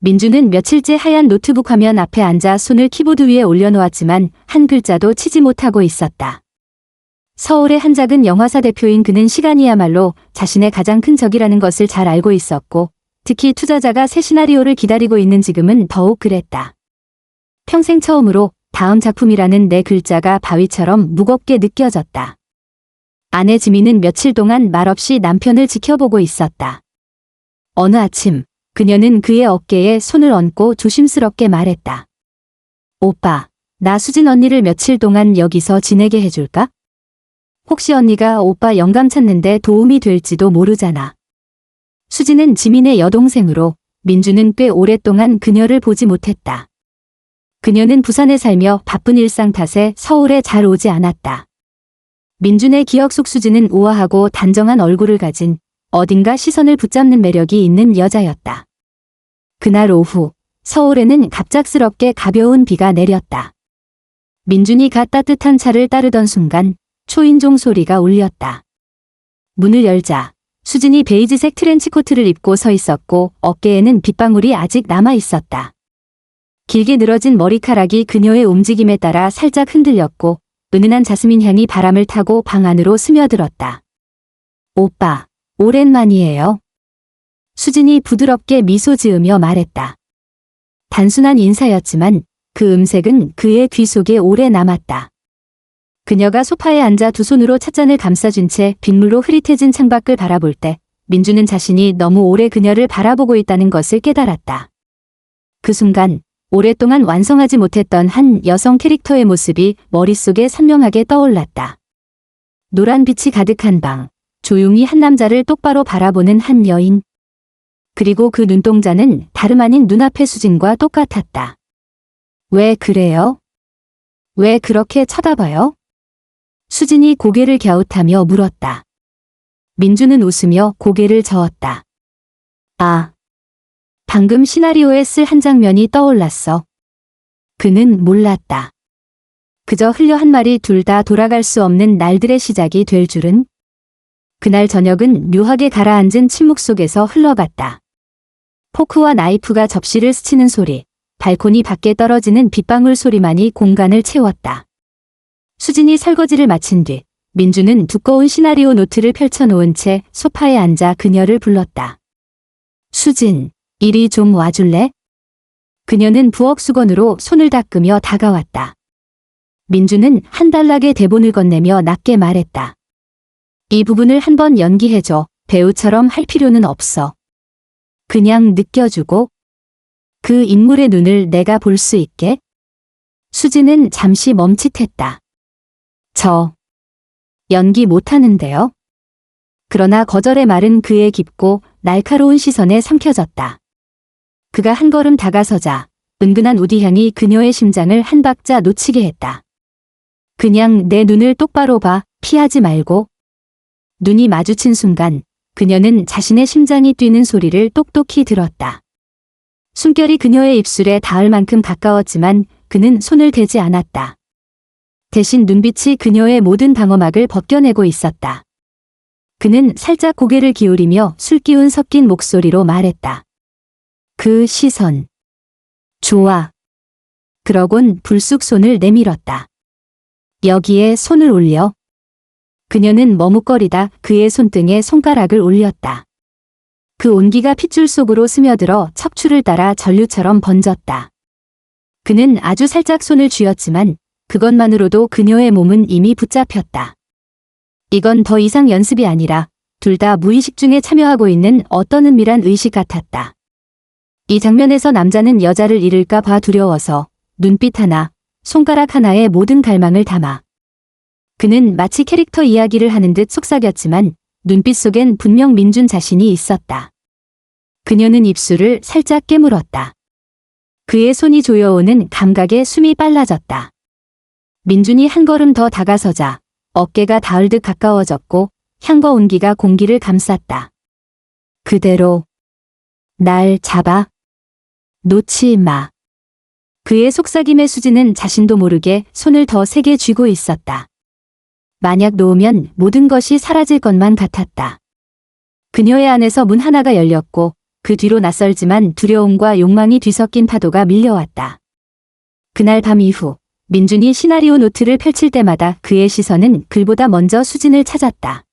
민주는 며칠째 하얀 노트북 화면 앞에 앉아 손을 키보드 위에 올려놓았지만 한 글자도 치지 못하고 있었다. 서울의 한 작은 영화사 대표인 그는 시간이야말로 자신의 가장 큰 적이라는 것을 잘 알고 있었고, 특히 투자자가 새 시나리오를 기다리고 있는 지금은 더욱 그랬다. 평생 처음으로 다음 작품이라는 네 글자가 바위처럼 무겁게 느껴졌다. 아내 지민은 며칠 동안 말없이 남편을 지켜보고 있었다. 어느 아침, 그녀는 그의 어깨에 손을 얹고 조심스럽게 말했다. 오빠, 나 수진 언니를 며칠 동안 여기서 지내게 해줄까? 혹시 언니가 오빠 영감 찾는데 도움이 될지도 모르잖아. 수진은 지민의 여동생으로 민주는 꽤 오랫동안 그녀를 보지 못했다. 그녀는 부산에 살며 바쁜 일상 탓에 서울에 잘 오지 않았다. 민준의 기억 속 수진은 우아하고 단정한 얼굴을 가진 어딘가 시선을 붙잡는 매력이 있는 여자였다. 그날 오후, 서울에는 갑작스럽게 가벼운 비가 내렸다. 민준이 갓 따뜻한 차를 따르던 순간 초인종 소리가 울렸다. 문을 열자 수진이 베이지색 트렌치코트를 입고 서 있었고 어깨에는 빗방울이 아직 남아 있었다. 길게 늘어진 머리카락이 그녀의 움직임에 따라 살짝 흔들렸고 은은한 자스민 향이 바람을 타고 방 안으로 스며들었다. 오빠, 오랜만이에요. 수진이 부드럽게 미소 지으며 말했다. 단순한 인사였지만 그 음색은 그의 귀 속에 오래 남았다. 그녀가 소파에 앉아 두 손으로 찻잔을 감싸준 채 빗물로 흐릿해진 창밖을 바라볼 때 민주는 자신이 너무 오래 그녀를 바라보고 있다는 것을 깨달았다. 그 순간 오랫동안 완성하지 못했던 한 여성 캐릭터의 모습이 머릿속에 선명하게 떠올랐다. 노란 빛이 가득한 방, 조용히 한 남자를 똑바로 바라보는 한 여인. 그리고 그 눈동자는 다름 아닌 눈앞의 수진과 똑같았다. 왜 그래요? 왜 그렇게 쳐다봐요? 수진이 고개를 갸웃하며 물었다. 민주는 웃으며 고개를 저었다. 아, 방금 시나리오에 쓸 한 장면이 떠올랐어. 그는 몰랐다. 그저 흘려 한 말이 둘 다 돌아갈 수 없는 날들의 시작이 될 줄은. 그날 저녁은 묘하게 가라앉은 침묵 속에서 흘러갔다. 포크와 나이프가 접시를 스치는 소리, 발코니 밖에 떨어지는 빗방울 소리만이 공간을 채웠다. 수진이 설거지를 마친 뒤 민주는 두꺼운 시나리오 노트를 펼쳐놓은 채 소파에 앉아 그녀를 불렀다. 수진, 이리 좀 와줄래? 그녀는 부엌 수건으로 손을 닦으며 다가왔다. 민주는 한 단락의 대본을 건네며 낮게 말했다. 이 부분을 한번 연기해줘. 배우처럼 할 필요는 없어. 그냥 느껴주고 그 인물의 눈을 내가 볼 수 있게. 수진은 잠시 멈칫했다. 저 연기 못하는데요. 그러나 거절의 말은 그의 깊고 날카로운 시선에 삼켜졌다. 그가 한 걸음 다가서자 은근한 우디향이 그녀의 심장을 한 박자 놓치게 했다. 그냥 내 눈을 똑바로 봐, 피하지 말고. 눈이 마주친 순간 그녀는 자신의 심장이 뛰는 소리를 똑똑히 들었다. 숨결이 그녀의 입술에 닿을 만큼 가까웠지만 그는 손을 대지 않았다. 대신 눈빛이 그녀의 모든 방어막을 벗겨내고 있었다. 그는 살짝 고개를 기울이며 술기운 섞인 목소리로 말했다. 그 시선. 좋아. 그러곤 불쑥 손을 내밀었다. 여기에 손을 올려. 그녀는 머뭇거리다 그의 손등에 손가락을 올렸다. 그 온기가 핏줄 속으로 스며들어 척추를 따라 전류처럼 번졌다. 그는 아주 살짝 손을 쥐었지만 그것만으로도 그녀의 몸은 이미 붙잡혔다. 이건 더 이상 연습이 아니라 둘 다 무의식 중에 참여하고 있는 어떤 은밀한 의식 같았다. 이 장면에서 남자는 여자를 잃을까 봐 두려워서 눈빛 하나, 손가락 하나에 모든 갈망을 담아. 그는 마치 캐릭터 이야기를 하는 듯 속삭였지만 눈빛 속엔 분명 민준 자신이 있었다. 그녀는 입술을 살짝 깨물었다. 그의 손이 조여오는 감각에 숨이 빨라졌다. 민준이 한 걸음 더 다가서자 어깨가 닿을 듯 가까워졌고 향과 온기가 공기를 감쌌다. 그대로 날 잡아. 놓지 마. 그의 속삭임에 수지는 자신도 모르게 손을 더 세게 쥐고 있었다. 만약 놓으면 모든 것이 사라질 것만 같았다. 그녀의 안에서 문 하나가 열렸고 그 뒤로 낯설지만 두려움과 욕망이 뒤섞인 파도가 밀려왔다. 그날 밤 이후 민준이 시나리오 노트를 펼칠 때마다 그의 시선은 글보다 먼저 수진을 찾았다.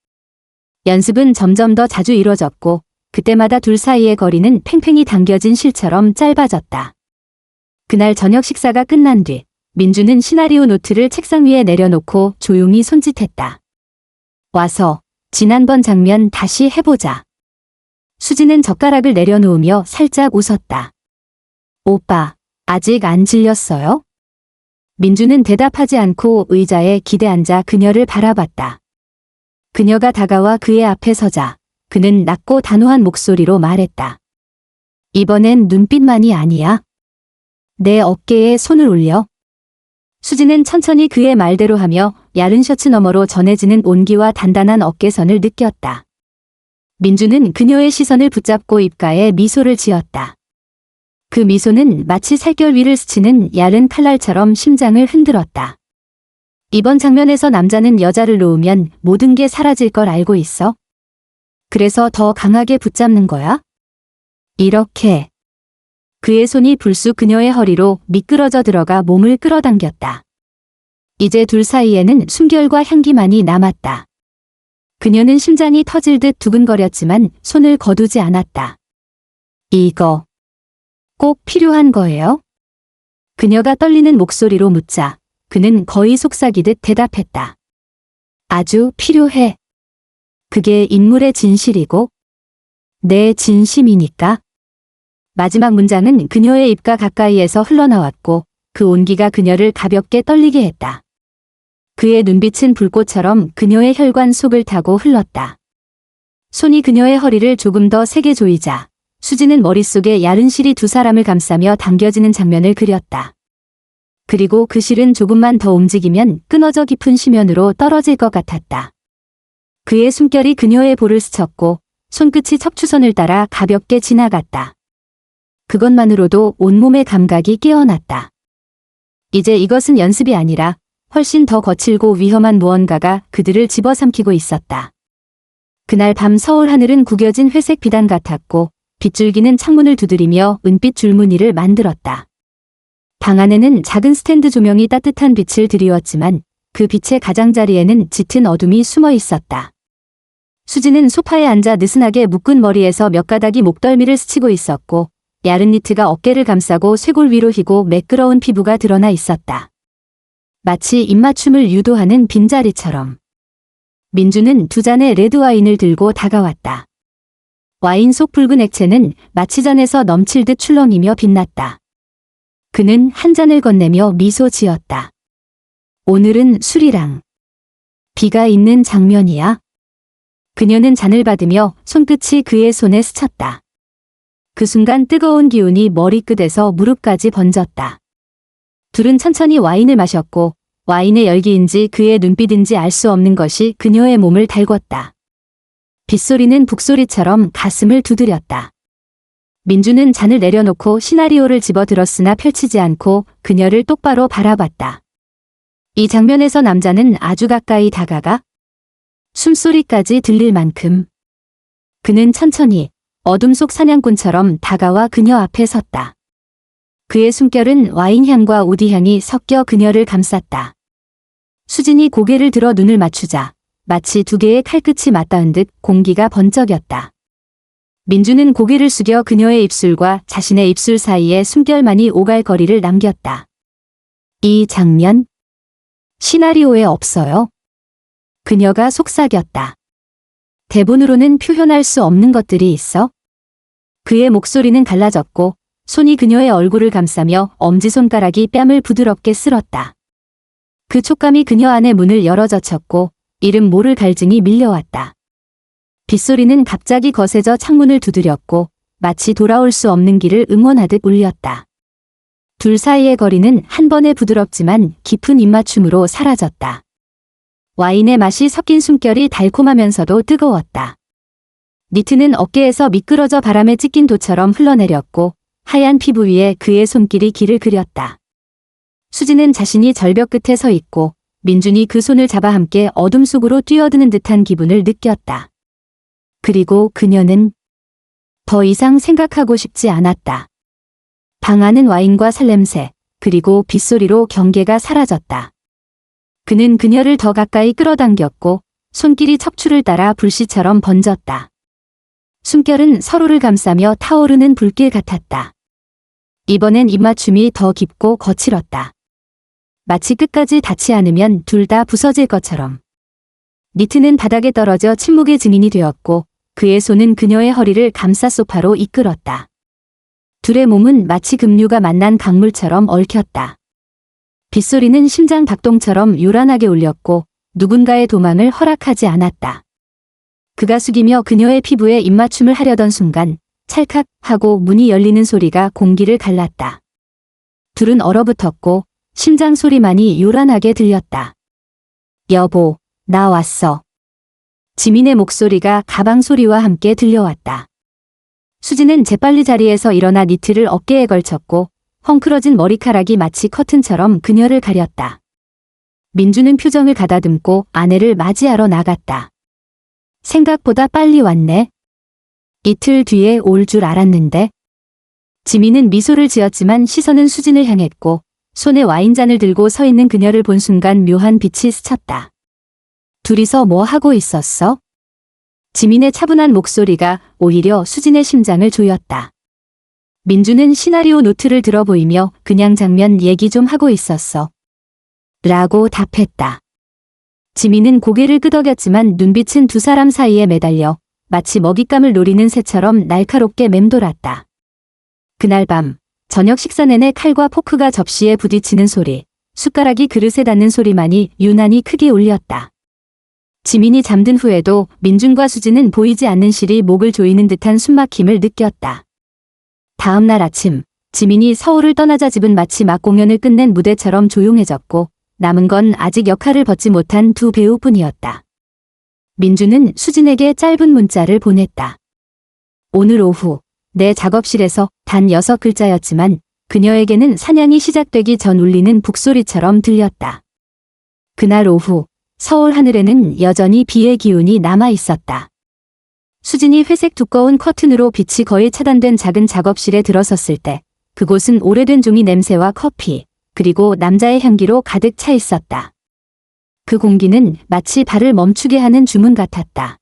연습은 점점 더 자주 이뤄졌고 그때마다 둘 사이의 거리는 팽팽히 당겨진 실처럼 짧아졌다. 그날 저녁 식사가 끝난 뒤 민준은 시나리오 노트를 책상 위에 내려놓고 조용히 손짓했다. 와서 지난번 장면 다시 해보자. 수진은 젓가락을 내려놓으며 살짝 웃었다. 오빠, 아직 안 질렸어요? 민준은 대답하지 않고 의자에 기대앉아 그녀를 바라봤다. 그녀가 다가와 그의 앞에 서자 그는 낮고 단호한 목소리로 말했다. 이번엔 눈빛만이 아니야. 내 어깨에 손을 올려. 수진은 천천히 그의 말대로 하며 야른 셔츠 너머로 전해지는 온기와 단단한 어깨선을 느꼈다. 민준은 그녀의 시선을 붙잡고 입가에 미소를 지었다. 그 미소는 마치 살결 위를 스치는 야른 칼날처럼 심장을 흔들었다. 이번 장면에서 남자는 여자를 놓으면 모든 게 사라질 걸 알고 있어. 그래서 더 강하게 붙잡는 거야? 이렇게. 그의 손이 불쑥 그녀의 허리로 미끄러져 들어가 몸을 끌어당겼다. 이제 둘 사이에는 숨결과 향기만이 남았다. 그녀는 심장이 터질 듯 두근거렸지만 손을 거두지 않았다. 이거 꼭 필요한 거예요? 그녀가 떨리는 목소리로 묻자 그는 거의 속삭이듯 대답했다. 아주 필요해. 그게 인물의 진실이고 내 진심이니까. 마지막 문장은 그녀의 입가 가까이에서 흘러나왔고 그 온기가 그녀를 가볍게 떨리게 했다. 그의 눈빛은 불꽃처럼 그녀의 혈관 속을 타고 흘렀다. 손이 그녀의 허리를 조금 더 세게 조이자 수지는 머릿속에 야른 실이 두 사람을 감싸며 당겨지는 장면을 그렸다. 그리고 그 실은 조금만 더 움직이면 끊어져 깊은 심연으로 떨어질 것 같았다. 그의 숨결이 그녀의 볼을 스쳤고 손끝이 척추선을 따라 가볍게 지나갔다. 그것만으로도 온몸의 감각이 깨어났다. 이제 이것은 연습이 아니라 훨씬 더 거칠고 위험한 무언가가 그들을 집어삼키고 있었다. 그날 밤 서울 하늘은 구겨진 회색 비단 같았고 빗줄기는 창문을 두드리며 은빛 줄무늬를 만들었다. 방 안에는 작은 스탠드 조명이 따뜻한 빛을 드리웠지만 그 빛의 가장자리에는 짙은 어둠이 숨어 있었다. 수지는 소파에 앉아 느슨하게 묶은 머리에서 몇 가닥이 목덜미를 스치고 있었고 야른 니트가 어깨를 감싸고 쇄골 위로 휘고 매끄러운 피부가 드러나 있었다. 마치 입맞춤을 유도하는 빈자리처럼. 민주는 두 잔의 레드와인을 들고 다가왔다. 와인 속 붉은 액체는 마취잔에서 넘칠 듯 출렁이며 빛났다. 그는 한 잔을 건네며 미소 지었다. 오늘은 술이랑 비가 있는 장면이야. 그녀는 잔을 받으며 손끝이 그의 손에 스쳤다. 그 순간 뜨거운 기운이 머리끝에서 무릎까지 번졌다. 둘은 천천히 와인을 마셨고 와인의 열기인지 그의 눈빛인지 알 수 없는 것이 그녀의 몸을 달궜다. 빗소리는 북소리처럼 가슴을 두드렸다. 민주는 잔을 내려놓고 시나리오를 집어들었으나 펼치지 않고 그녀를 똑바로 바라봤다. 이 장면에서 남자는 아주 가까이 다가가 숨소리까지 들릴 만큼 그는 천천히 어둠 속 사냥꾼처럼 다가와 그녀 앞에 섰다. 그의 숨결은 와인향과 우디향이 섞여 그녀를 감쌌다. 수진이 고개를 들어 눈을 맞추자 마치 두 개의 칼끝이 맞닿은 듯 공기가 번쩍였다. 민주는 고개를 숙여 그녀의 입술과 자신의 입술 사이에 숨결만이 오갈 거리를 남겼다. 이 장면 시나리오에 없어요. 그녀가 속삭였다. 대본으로는 표현할 수 없는 것들이 있어? 그의 목소리는 갈라졌고 손이 그녀의 얼굴을 감싸며 엄지손가락이 뺨을 부드럽게 쓸었다. 그 촉감이 그녀 안의 문을 열어 젖혔고 이름 모를 갈증이 밀려왔다. 빗소리는 갑자기 거세져 창문을 두드렸고 마치 돌아올 수 없는 길을 응원하듯 울렸다. 둘 사이의 거리는 한 번에 부드럽지만 깊은 입맞춤으로 사라졌다. 와인의 맛이 섞인 숨결이 달콤하면서도 뜨거웠다. 니트는 어깨에서 미끄러져 바람에 찢긴 도처럼 흘러내렸고 하얀 피부 위에 그의 손길이 길을 그렸다. 수지는 자신이 절벽 끝에 서 있고 민준이 그 손을 잡아 함께 어둠 속으로 뛰어드는 듯한 기분을 느꼈다. 그리고 그녀는 더 이상 생각하고 싶지 않았다. 방 안은 와인과 살냄새, 그리고 빗소리로 경계가 사라졌다. 그는 그녀를 더 가까이 끌어당겼고 손길이 척추를 따라 불씨처럼 번졌다. 숨결은 서로를 감싸며 타오르는 불길 같았다. 이번엔 입맞춤이 더 깊고 거칠었다. 마치 끝까지 닿지 않으면 둘 다 부서질 것처럼. 니트는 바닥에 떨어져 침묵의 증인이 되었고 그의 손은 그녀의 허리를 감싸 소파로 이끌었다. 둘의 몸은 마치 급류가 만난 강물처럼 얽혔다. 빗소리는 심장 박동처럼 요란하게 울렸고 누군가의 도망을 허락하지 않았다. 그가 숙이며 그녀의 피부에 입맞춤을 하려던 순간 찰칵 하고 문이 열리는 소리가 공기를 갈랐다. 둘은 얼어붙었고 심장 소리만이 요란하게 들렸다. 여보, 나 왔어. 지민의 목소리가 가방 소리와 함께 들려왔다. 수지는 재빨리 자리에서 일어나 니트를 어깨에 걸쳤고 헝클어진 머리카락이 마치 커튼처럼 그녀를 가렸다. 민주는 표정을 가다듬고 아내를 맞이하러 나갔다. 생각보다 빨리 왔네. 이틀 뒤에 올 줄 알았는데. 지민은 미소를 지었지만 시선은 수진을 향했고 손에 와인잔을 들고 서 있는 그녀를 본 순간 묘한 빛이 스쳤다. 둘이서 뭐 하고 있었어? 지민의 차분한 목소리가 오히려 수진의 심장을 조였다. 민주는 시나리오 노트를 들어 보이며 그냥 장면 얘기 좀 하고 있었어. 라고 답했다. 지민은 고개를 끄덕였지만 눈빛은 두 사람 사이에 매달려 마치 먹잇감을 노리는 새처럼 날카롭게 맴돌았다. 그날 밤 저녁 식사 내내 칼과 포크가 접시에 부딪히는 소리, 숟가락이 그릇에 닿는 소리만이 유난히 크게 울렸다. 지민이 잠든 후에도 민준과 수지는 보이지 않는 실이 목을 조이는 듯한 숨막힘을 느꼈다. 다음 날 아침, 지민이 서울을 떠나자 집은 마치 막 공연을 끝낸 무대처럼 조용해졌고 남은 건 아직 역할을 벗지 못한 두 배우뿐이었다. 민주는 수진에게 짧은 문자를 보냈다. 오늘 오후 내 작업실에서 단 6글자였지만 그녀에게는 사냥이 시작되기 전 울리는 북소리처럼 들렸다. 그날 오후 서울 하늘에는 여전히 비의 기운이 남아 있었다. 수진이 회색 두꺼운 커튼으로 빛이 거의 차단된 작은 작업실에 들어섰을 때 그곳은 오래된 종이 냄새와 커피, 그리고 남자의 향기로 가득 차 있었다. 그 공기는 마치 발을 멈추게 하는 주문 같았다.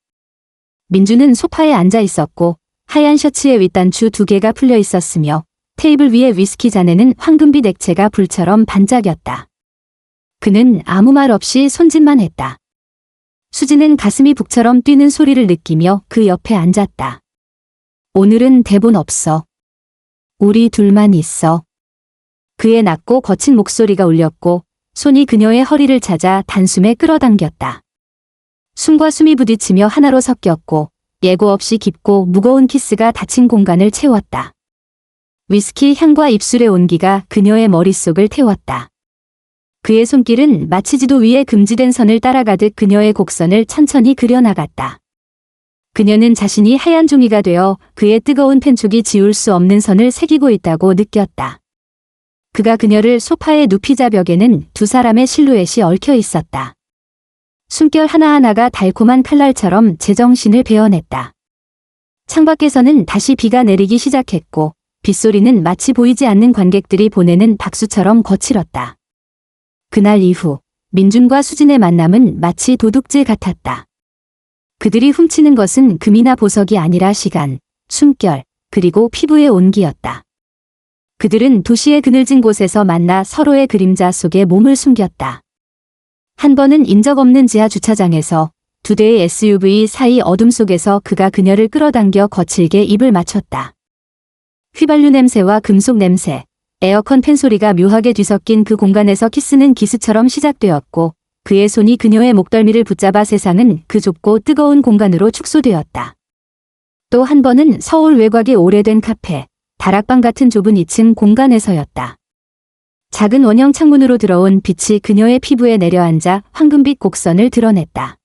민주는 소파에 앉아 있었고 하얀 셔츠에 윗단추 2개가 풀려 있었으며 테이블 위에 위스키 잔에는 황금빛 액체가 불처럼 반짝였다. 그는 아무 말 없이 손짓만 했다. 수지는 가슴이 북처럼 뛰는 소리를 느끼며 그 옆에 앉았다. 오늘은 대본 없어. 우리 둘만 있어. 그의 낮고 거친 목소리가 울렸고 손이 그녀의 허리를 찾아 단숨에 끌어당겼다. 숨과 숨이 부딪히며 하나로 섞였고 예고 없이 깊고 무거운 키스가 닫힌 공간을 채웠다. 위스키 향과 입술의 온기가 그녀의 머릿속을 태웠다. 그의 손길은 마치 지도 위에 금지된 선을 따라가듯 그녀의 곡선을 천천히 그려나갔다. 그녀는 자신이 하얀 종이가 되어 그의 뜨거운 펜촉이 지울 수 없는 선을 새기고 있다고 느꼈다. 그가 그녀를 소파에 눕히자 벽에는 두 사람의 실루엣이 얽혀 있었다. 숨결 하나하나가 달콤한 칼날처럼 제정신을 베어냈다. 창밖에서는 다시 비가 내리기 시작했고 빗소리는 마치 보이지 않는 관객들이 보내는 박수처럼 거칠었다. 그날 이후 민준과 수진의 만남은 마치 도둑질 같았다. 그들이 훔치는 것은 금이나 보석이 아니라 시간, 숨결, 그리고 피부의 온기였다. 그들은 도시의 그늘진 곳에서 만나 서로의 그림자 속에 몸을 숨겼다. 한 번은 인적 없는 지하 주차장에서 두 대의 SUV 사이 어둠 속에서 그가 그녀를 끌어당겨 거칠게 입을 맞췄다. 휘발유 냄새와 금속 냄새, 에어컨 팬 소리가 묘하게 뒤섞인 그 공간에서 키스는 기스처럼 시작되었고 그의 손이 그녀의 목덜미를 붙잡아 세상은 그 좁고 뜨거운 공간으로 축소되었다. 또 한 번은 서울 외곽의 오래된 카페, 다락방 같은 좁은 2층 공간에서였다. 작은 원형 창문으로 들어온 빛이 그녀의 피부에 내려앉아 황금빛 곡선을 드러냈다.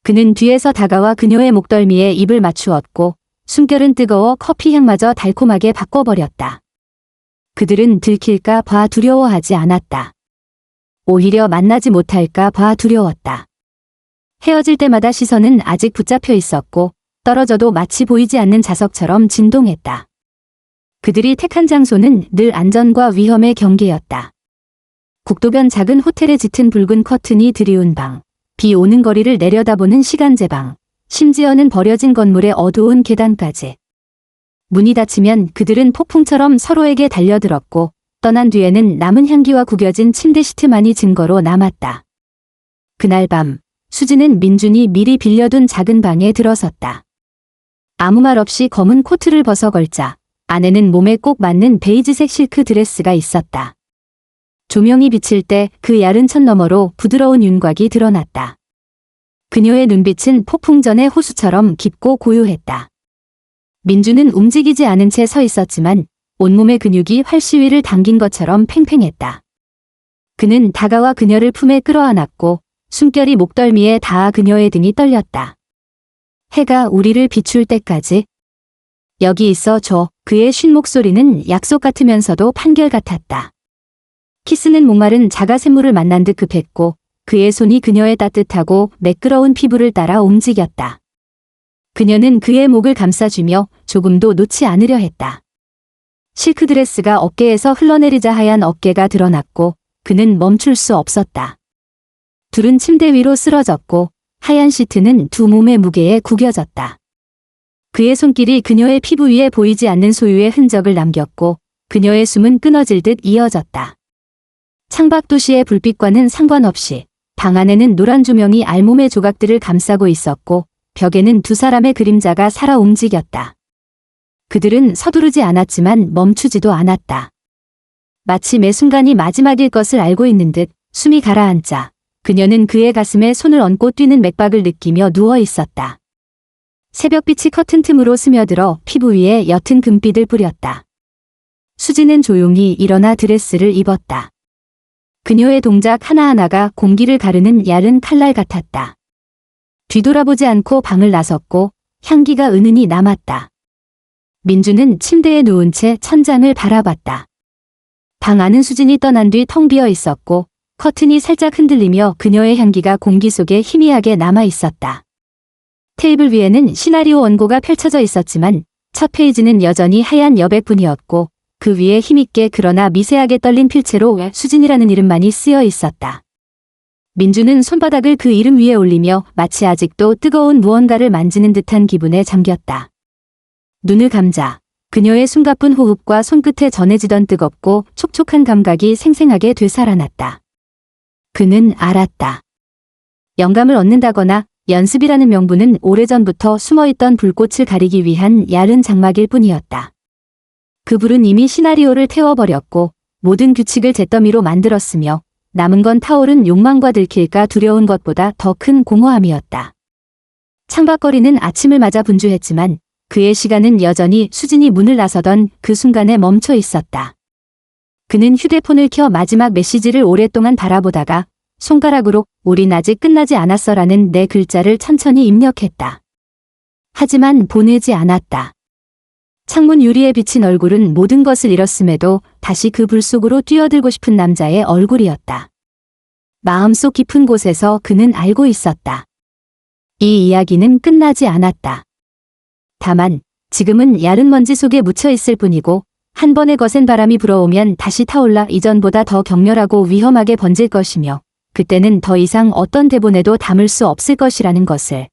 그는 뒤에서 다가와 그녀의 목덜미에 입을 맞추었고 숨결은 뜨거워 커피 향마저 달콤하게 바꿔버렸다. 그들은 들킬까 봐 두려워하지 않았다. 오히려 만나지 못할까 봐 두려웠다. 헤어질 때마다 시선은 아직 붙잡혀 있었고 떨어져도 마치 보이지 않는 자석처럼 진동했다. 그들이 택한 장소는 늘 안전과 위험의 경계였다. 국도변 작은 호텔에 짙은 붉은 커튼이 드리운 방, 비 오는 거리를 내려다보는 시간제방, 심지어는 버려진 건물의 어두운 계단까지. 문이 닫히면 그들은 폭풍처럼 서로에게 달려들었고 떠난 뒤에는 남은 향기와 구겨진 침대 시트만이 증거로 남았다. 그날 밤 수지는 민준이 미리 빌려둔 작은 방에 들어섰다. 아무 말 없이 검은 코트를 벗어 걸자 안에는 몸에 꼭 맞는 베이지색 실크 드레스가 있었다. 조명이 비칠 때 그 야른 천 너머로 부드러운 윤곽이 드러났다. 그녀의 눈빛은 폭풍 전의 호수처럼 깊고 고요했다. 민주는 움직이지 않은 채 서 있었지만 온몸의 근육이 활시위를 당긴 것처럼 팽팽했다. 그는 다가와 그녀를 품에 끌어안았고 숨결이 목덜미에 닿아 그녀의 등이 떨렸다. 해가 우리를 비출 때까지 여기 있어 줘. 그의 쉰 목소리는 약속 같으면서도 판결 같았다. 키스는 목마른 자가 샘물을 만난 듯 급했고 그의 손이 그녀의 따뜻하고 매끄러운 피부를 따라 움직였다. 그녀는 그의 목을 감싸주며 조금도 놓지 않으려 했다. 실크 드레스가 어깨에서 흘러내리자 하얀 어깨가 드러났고 그는 멈출 수 없었다. 둘은 침대 위로 쓰러졌고 하얀 시트는 두 몸의 무게에 구겨졌다. 그의 손길이 그녀의 피부 위에 보이지 않는 소유의 흔적을 남겼고 그녀의 숨은 끊어질 듯 이어졌다. 창밖 도시의 불빛과는 상관없이 방 안에는 노란 조명이 알몸의 조각들을 감싸고 있었고 벽에는 두 사람의 그림자가 살아 움직였다. 그들은 서두르지 않았지만 멈추지도 않았다. 마치 매 순간이 마지막일 것을 알고 있는 듯 숨이 가라앉자 그녀는 그의 가슴에 손을 얹고 뛰는 맥박을 느끼며 누워 있었다. 새벽빛이 커튼 틈으로 스며들어 피부 위에 옅은 금빛을 뿌렸다. 수지는 조용히 일어나 드레스를 입었다. 그녀의 동작 하나하나가 공기를 가르는 얇은 칼날 같았다. 뒤돌아보지 않고 방을 나섰고 향기가 은은히 남았다. 민주는 침대에 누운 채 천장을 바라봤다. 방 안은 수진이 떠난 뒤 텅 비어 있었고 커튼이 살짝 흔들리며 그녀의 향기가 공기 속에 희미하게 남아 있었다. 테이블 위에는 시나리오 원고가 펼쳐져 있었지만 첫 페이지는 여전히 하얀 여백뿐이었고 그 위에 힘있게 그러나 미세하게 떨린 필체로 수진이라는 이름만이 쓰여 있었다. 민주는 손바닥을 그 이름 위에 올리며 마치 아직도 뜨거운 무언가를 만지는 듯한 기분에 잠겼다. 눈을 감자 그녀의 숨가쁜 호흡과 손끝에 전해지던 뜨겁고 촉촉한 감각이 생생하게 되살아났다. 그는 알았다. 영감을 얻는다거나 연습이라는 명분은 오래전부터 숨어있던 불꽃을 가리기 위한 얇은 장막일 뿐이었다. 그 불은 이미 시나리오를 태워버렸고 모든 규칙을 잿더미로 만들었으며 남은 건 타오른 욕망과 들킬까 두려운 것보다 더 큰 공허함이었다. 창밖거리는 아침을 맞아 분주했지만 그의 시간은 여전히 수진이 문을 나서던 그 순간에 멈춰 있었다. 그는 휴대폰을 켜 마지막 메시지를 오랫동안 바라보다가 손가락으로 우린 아직 끝나지 않았어라는 네 글자를 천천히 입력했다. 하지만 보내지 않았다. 창문 유리에 비친 얼굴은 모든 것을 잃었음에도 다시 그 불 속으로 뛰어들고 싶은 남자의 얼굴이었다. 마음속 깊은 곳에서 그는 알고 있었다. 이 이야기는 끝나지 않았다. 다만 지금은 얇은 먼지 속에 묻혀 있을 뿐이고 한 번의 거센 바람이 불어오면 다시 타올라 이전보다 더 격렬하고 위험하게 번질 것이며 그때는 더 이상 어떤 대본에도 담을 수 없을 것이라는 것을